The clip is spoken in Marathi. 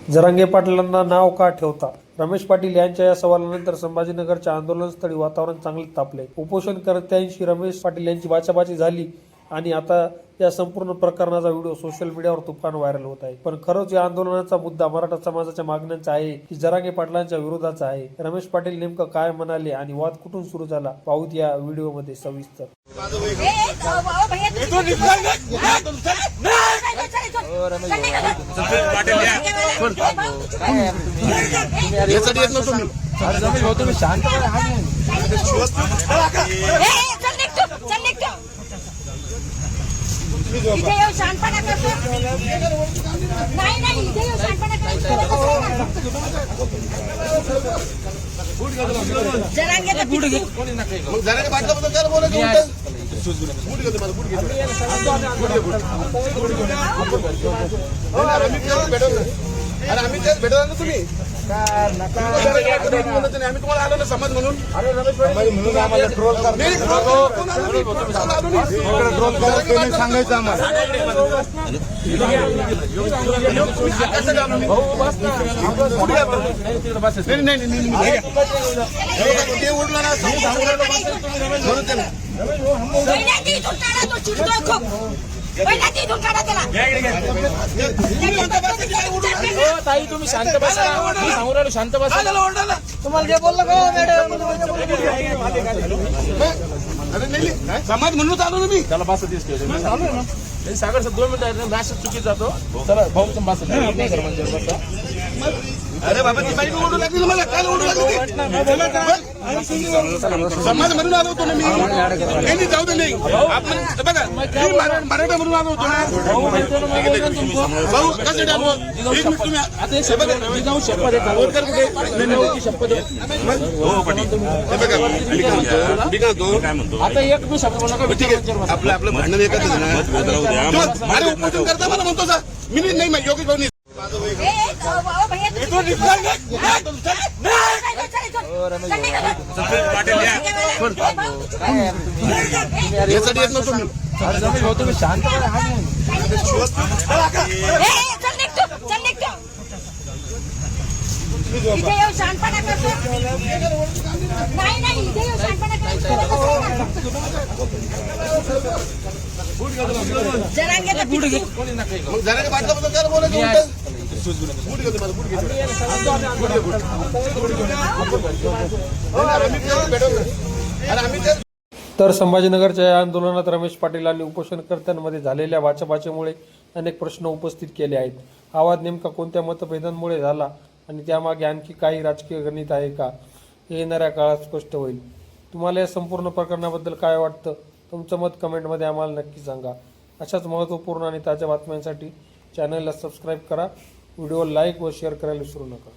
जरांगे पाटलांना नाव का ठेवता? रमेश पाटील यांच्या या सवालानंतर संभाजीनगरच्या आंदोलनस्थळी वातावरण चांगले तापले. उपोषणकर्त्यांशी रमेश पाटील यांची बाचाबाची झाली आणि आता या संपूर्ण प्रकरणाचा व्हिडिओ सोशल मीडियावर तुफान व्हायरल होत आहे. पण खरंच या आंदोलनाचा मुद्दा मराठा समाजाच्या मागण्यांचा आहे की जरांगे पाटलांच्या विरोधाचा आहे? रमेश पाटील नेमकं काय म्हणाले आणि वाद कुठून सुरू झाला पाहूत या व्हिडिओमध्ये सविस्तर. इथे येऊ शांतपणा करतो. नाही इथे येऊ शांतपणा करतो. जरांगे पाटलाबद्दल बोलायचं आम्ही भेटला ना तुम्ही आम्ही तुम्हाला आलो ना समाज म्हणून आम्हाला ट्रोल सांगायचं आम्हाला ताई तुम्ही शांत बसा. शांत बसा. तुम्हाला जे बोललं का मॅडम समाज म्हणून चालू ना मी त्याला बस दिसतोय सागर सर 2 मिनिटं मॅसेज चुकीत जातो. चला भाऊ तुम बस. अरे बाबा ती बाई ओढू लागली मला काय ओढू लागली समाज म्हणून आलो होतो ना मी काही जाऊ दे नाही आपण बघा मराठा म्हणून आलो होतो ना भाऊ कसं डालू एक मिनिट तुम्ही आता शपथ आता एक मी शब्द आपलं आपलं भांडण एकच अरे उपोषण करता मला म्हणतो सर मी नाही योगी भाऊ तुम्ही शांत इथे येऊ शांतपणा करतो. नाही इथे येऊ शांतपणा करतो. जरांगे पाटलाबद्दल बोलायचं तर संभाजीनगरच्या या आंदोलनात रमेश पाटील आणि उपोषणकर्त्यांमध्ये झालेल्या बाचाबाचीमुळे अनेक प्रश्न उपस्थित केले आहेत. हा वाद नेमका कोणत्या मतभेदांमुळे झाला आणि त्यामागे आणखी काही राजकीय गणित आहे का हे येणाऱ्या काळात स्पष्ट होईल. तुम्हाला या संपूर्ण प्रकरणाबद्दल काय वाटतं? तुमचं मत कमेंटमध्ये आम्हाला नक्की सांगा. अशाच महत्त्वपूर्ण आणि ताज्या बातम्यांसाठी चॅनलला सबस्क्राईब करा. व्हिडिओ लाईक व शेअर करायला विसरू नका.